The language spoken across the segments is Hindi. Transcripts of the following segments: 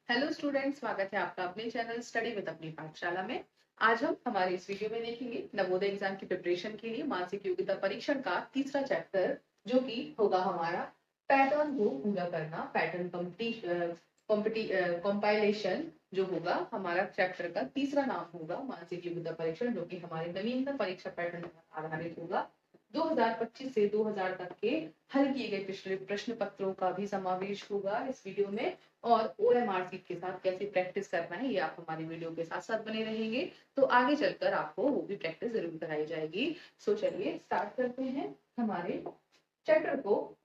हेलो स्टूडेंट, स्वागत है आपका अपने चैनल स्टडी विद अपनी पाठशाला में। आज हम हमारे इस वीडियो में देखेंगे नवोदय एग्जाम की प्रिपरेशन के लिए मानसिक योग्यता परीक्षण का तीसरा चैप्टर, जो कि होगा हमारा पैटर्न को पूरा करना। पैटर्न कंपाइलेशन जो होगा हमारा चैप्टर का तीसरा नाम होगा मानसिक योग्यता परीक्षण, जो कि हमारे नवीनतम परीक्षा पैटर्न पर आधारित होगा। 2025 से 2000 तक के हल किए गए पिछले प्रश्न पत्रों का भी समावेश होगा इस वीडियो में। और OMR सीट के साथ कैसे प्रैक्टिस करना है ये आप हमारी वीडियो के साथ साथ बने रहेंगे, तो आगे चलकर आपको वो भी प्रैक्टिस जरूर कराई जाएगी। सो चलिए स्टार्ट करते हैं हमारे चैप्टर को,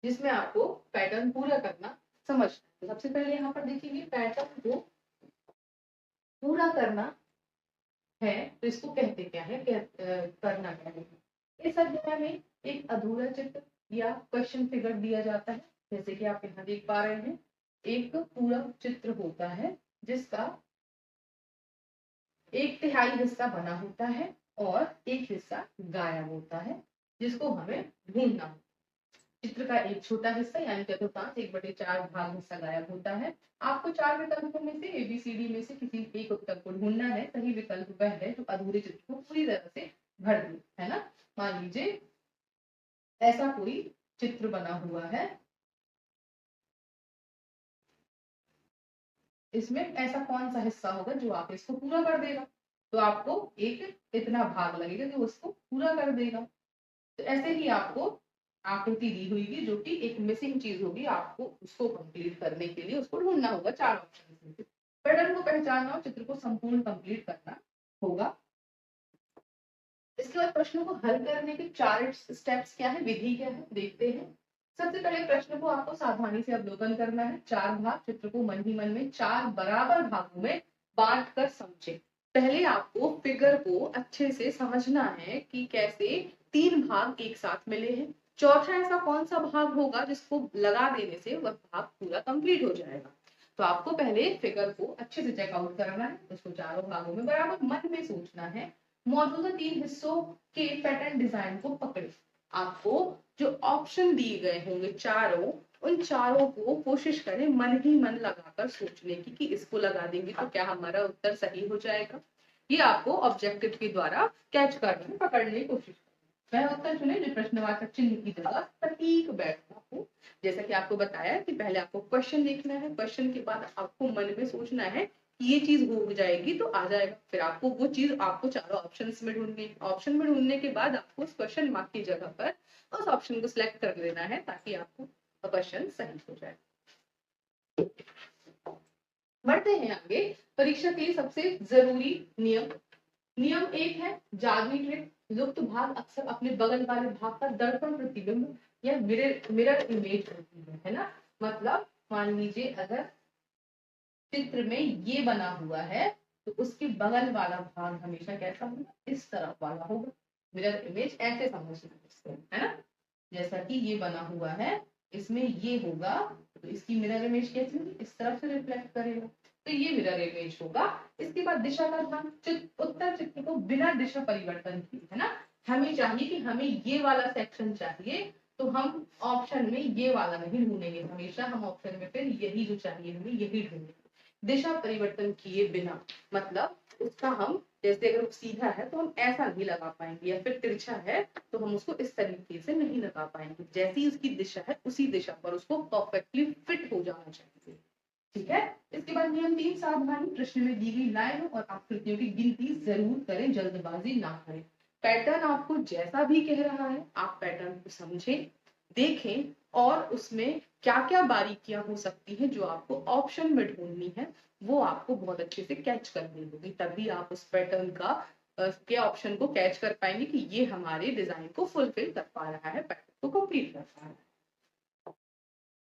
जिसमें आपको पैटर्न पूरा करना समझना है। तो सबसे पहले यहाँ पर देखेंगे पैटर्न को पूरा करना है, तो इसको कहते क्या है, करना क्या है। इस अध्याय में एक अधूरा चित्र या क्वेश्चन फिगर दिया जाता है, जैसे कि आप यहाँ देख पा रहे हैं। एक पूरा चित्र होता है जिसका एक तिहाई हिस्सा बना होता है और एक हिस्सा गायब होता है, जिसको हमें ढूंढना होता है। चित्र का एक छोटा हिस्सा यानी चतुर्थांश 1/4 भाग हिस्सा गायब होता है। आपको 4 विकल्पों में से ABCD में से किसी एक उत्तर को ढूंढना है। सही विकल्प वह है जो अधूरे चित्र को पूरी तरह से भर दे, है ना। मान लीजिए ऐसा कोई चित्र बना हुआ है, इसमें ऐसा कौन सा हिस्सा होगा जो आप इसको पूरा कर देगा, तो आपको एक इतना भाग लगेगा जो उसको पूरा कर देगा। तो ऐसे ही आपको आकृति दी हुई है जो कि एक मिसिंग चीज होगी, आपको उसको कंप्लीट करने के लिए उसको ढूंढना होगा 4 ऑप्शन में। पैटर्न को पहचानना और चित्र को संपूर्ण कंप्लीट करना होगा। इसके बाद प्रश्नों को हल करने के 4 स्टेप्स क्या है, विधि क्या है, देखते हैं। सबसे पहले प्रश्न को आपको सावधानी से अवलोकन करना है। 4 भाग चित्र को मन ही मन में 4 बराबर भागों में बांट कर समझे। पहले आपको फिगर को अच्छे से समझना है कि कैसे 3 भाग एक साथ मिले हैं। चौथा ऐसा कौन सा भाग होगा जिसको लगा देने से वह भाग पूरा कंप्लीट हो जाएगा। तो आपको पहले फिगर को अच्छे से चेकआउट करना है, उसको चारों भागों में बराबर मन में सोचना है। मौजूदा 3 हिस्सों के पैटर्न डिजाइन को पकड़े। आपको जो ऑप्शन दिए गए होंगे चारों, उन चारों को कोशिश करें मन ही मन लगाकर सोचने की कि इसको लगा देंगे तो क्या हमारा उत्तर सही हो जाएगा। ये आपको ऑब्जेक्टिव के द्वारा कैच करने पकड़ने की कोशिश करें। वह उत्तर चुने जो प्रश्नवाचक चिन्ह की जगह सटीक बैठता हो। जैसा कि आपको बताया कि पहले आपको क्वेश्चन देखना है, क्वेश्चन के बाद आपको मन में सोचना है ये चीज हो जाएगी तो आ जाएगा। फिर आपको वो चीज आपको चारों ऑप्शंस में ढूंढनी है। ऑप्शन में ढूंढने के बाद आपको उस क्वेश्चन मार्क की जगह पर उस ऑप्शन को सिलेक्ट कर लेना है ताकि आपको क्वेश्चन सही हो जाए। बढ़ते हैं आगे। परीक्षा के लिए सबसे जरूरी नियम। नियम 1 है जादुई ट्रिक। लुप्त भाग अक्सर अपने बगल वाले भाग का दर्पण प्रतिबिंब या मिरर इमेज होती है ना। मतलब मान लीजिए अगर चित्र में ये बना हुआ है तो उसके बगल वाला भाग हमेशा कैसा होगा, इस तरफ वाला होगा। मिरर इमेज ऐसे समझना इसको, है ना। जैसा कि ये बना हुआ है, इसमें ये होगा तो इसकी मिरर इमेज कैसी होगी, इस तरफ से रिफ्लेक्ट करेगा, तो ये मिरर इमेज होगा। इसके बाद दिशा का ध्यान। उत्तर चित्र को बिना दिशा परिवर्तन किए, है ना। हमें चाहिए कि हमें ये वाला सेक्शन चाहिए, तो हम ऑप्शन में ये वाला नहीं ढूंढेंगे, हमेशा हम ऑप्शन में फिर यही जो चाहिए हमें यही ढूंढेंगे दिशा परिवर्तन किए बिना। मतलब उसका हम जैसे अगर सीधा है तो हम ऐसा नहीं लगा पाएंगे, या फिर तिरछा है तो हम उसको इस तरीके से नहीं लगा पाएंगे। जैसी उसकी दिशा है उसी दिशा पर उसको परफेक्टली फिट हो जाना चाहिए, ठीक है। इसके बाद नियम 3 सावधानी। प्रश्न में दी गई लाइनों और आकृतियों की गिनती जरूर करें, जल्दबाजी ना करें। पैटर्न आपको जैसा भी कह रहा है आप पैटर्न को समझें, देखें और उसमें क्या क्या बारीकियां हो सकती हैं जो आपको ऑप्शन में ढूंढनी है, वो आपको बहुत अच्छे से कैच करनी होगी। तभी आप उस पैटर्न का के ऑप्शन को कैच कर पाएंगे कि ये हमारे डिजाइन को फुलफिल कर पा रहा है, पैटर्न को कंप्लीट कर पा रहा है।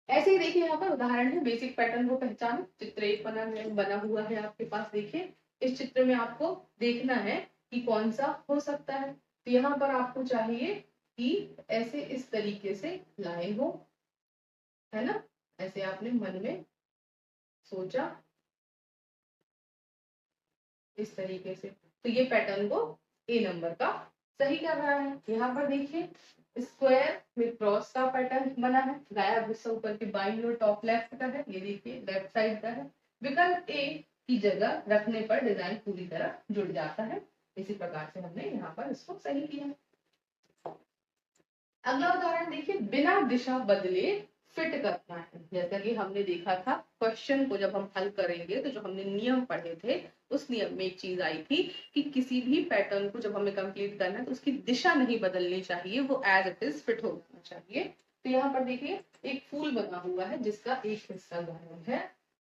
ऐसे ही देखिए यहाँ पर उदाहरण है बेसिक पैटर्न को पहचानो। चित्र एक बना हुआ है आपके पास। देखिए इस चित्र में आपको देखना है कि कौन सा हो सकता है। तो यहाँ पर आपको चाहिए कि ऐसे इस तरीके से लाइन हो, है ना। ऐसे आपने मन में सोचा इस तरीके से, तो ये पैटर्न को A नंबर का सही कर रहा है। यहाँ पर देखिए स्क्वायर में क्रॉस का पैटर्न बना है, गायब हिस्सा ऊपर के बाईं ओर टॉप लेफ्ट का है, ये देखिए लेफ्ट साइड का है। विकल्प ए की जगह रखने पर डिजाइन पूरी तरह जुड़ जाता है। इसी प्रकार से हमने यहाँ पर इसको सही किया। अगला उदाहरण देखिए, बिना दिशा बदले फिट करना है। जैसा कि हमने देखा था क्वेश्चन को जब हम हल करेंगे तो जो हमने नियम पढ़े थे उस नियम में एक चीज आई थी कि किसी भी पैटर्न को जब हमें कंप्लीट करना है तो उसकी दिशा नहीं बदलनी चाहिए, वो एज इट इज फिट होना चाहिए। तो यहाँ पर देखिए एक फूल बना हुआ है जिसका एक हिस्सा गायब है,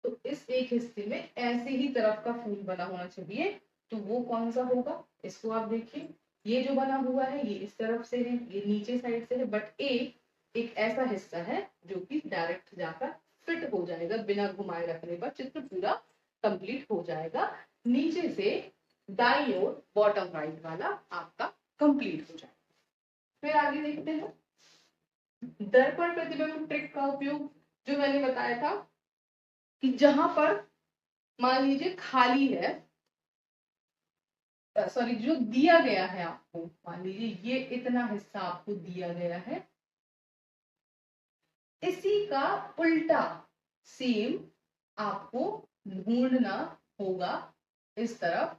तो इस एक हिस्से में ऐसे ही तरफ का फूल बना होना चाहिए। तो वो कौन सा होगा, इसको आप देखिए, ये जो बना हुआ है ये इस तरफ से है, ये नीचे साइड से है, बट एक ऐसा हिस्सा है जो कि डायरेक्ट जाकर फिट हो जाएगा, बिना घुमाए रखने पर चित्र पूरा कंप्लीट हो जाएगा। नीचे से दाईं ओर बॉटम राइट वाला आपका कंप्लीट हो जाएगा। फिर आगे देखते हैं दर्पण प्रतिबिंब ट्रिक का उपयोग। जो मैंने बताया था कि जहां पर मान लीजिए खाली है, सॉरी जो दिया गया है आपको, मान लीजिए ये इतना हिस्सा आपको दिया गया है, इसी का उल्टा सेम आपको ढूंढना होगा इस तरफ।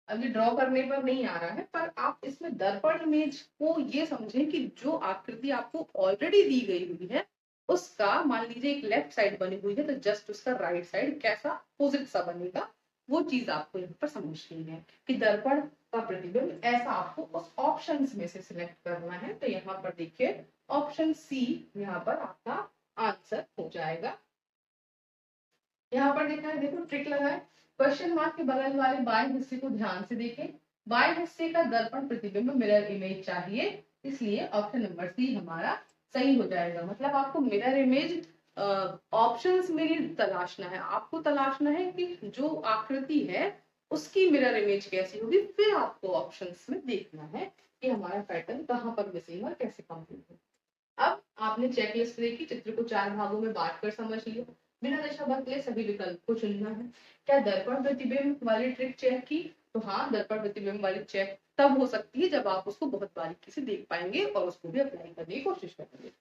अभी ड्रॉ करने पर नहीं आ रहा है, पर आप इसमें दर्पण इमेज को ये समझें कि जो आकृति आपको ऑलरेडी दी गई हुई है उसका मान लीजिए एक लेफ्ट साइड बनी हुई है तो जस्ट उसका राइट साइड कैसा अपोजिट सा बनेगा, वो चीज आपको यहाँ पर समझनी है कि दर्पण का प्रतिबिंब ऐसा आपको उस ऑप्शंस में से सिलेक्ट करना है। तो यहाँ पर देखिए ऑप्शन सी यहाँ पर आपका आंसर हो जाएगा। यहाँ पर देखा है, देखो ट्रिक लगा है, क्वेश्चन मार्क के बगल वाले बाएं हिस्से को ध्यान से देखें। बाएं हिस्से का दर्पण प्रतिबिंब मिरर इमेज चाहिए, इसलिए ऑप्शन नंबर सी हमारा सही हो जाएगा। मतलब आपको मिरर इमेज ऑप्शंस में तलाशना है, आपको तलाशना है कि जो आकृति है उसकी मिरर इमेज कैसी होगी, फिर आपको ऑप्शंस में देखना है कि हमारा पैटर्न कहाँ पर मिसिंग और कैसे कंप्लीट हो। अब आपने चेकलिस्ट देखी, चित्र को 4 भागों में बांटकर समझ लिया। बिना दिशा बदले सभी विकल्प को चुनना है। क्या दर्पण प्रतिबिंब वाली ट्रिक चेक की? तो हाँ, दर्पण प्रतिबिंब वाली चेक तब हो सकती है जब आप उसको बहुत बारीकी से देख पाएंगे और उसको भी अप्लाई करने की कोशिश करेंगे।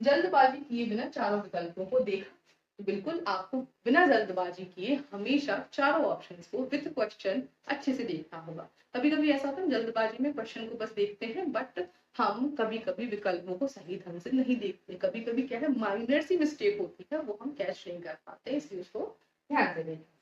जल्दबाजी किए बिना चारों विकल्पों को देखा, तो बिल्कुल आपको बिना जल्दबाजी किए हमेशा चारों ऑप्शंस को विद क्वेश्चन अच्छे से देखना होगा। कभी कभी ऐसा होता है जल्दबाजी में क्वेश्चन को बस देखते हैं, बट हम कभी कभी विकल्पों को सही ढंग से नहीं देखते, कभी कभी क्या है माइनर सी मिस्टेक होती है वो हम कैच नहीं कर पाते, इसलिए उसको ध्यान से देखें।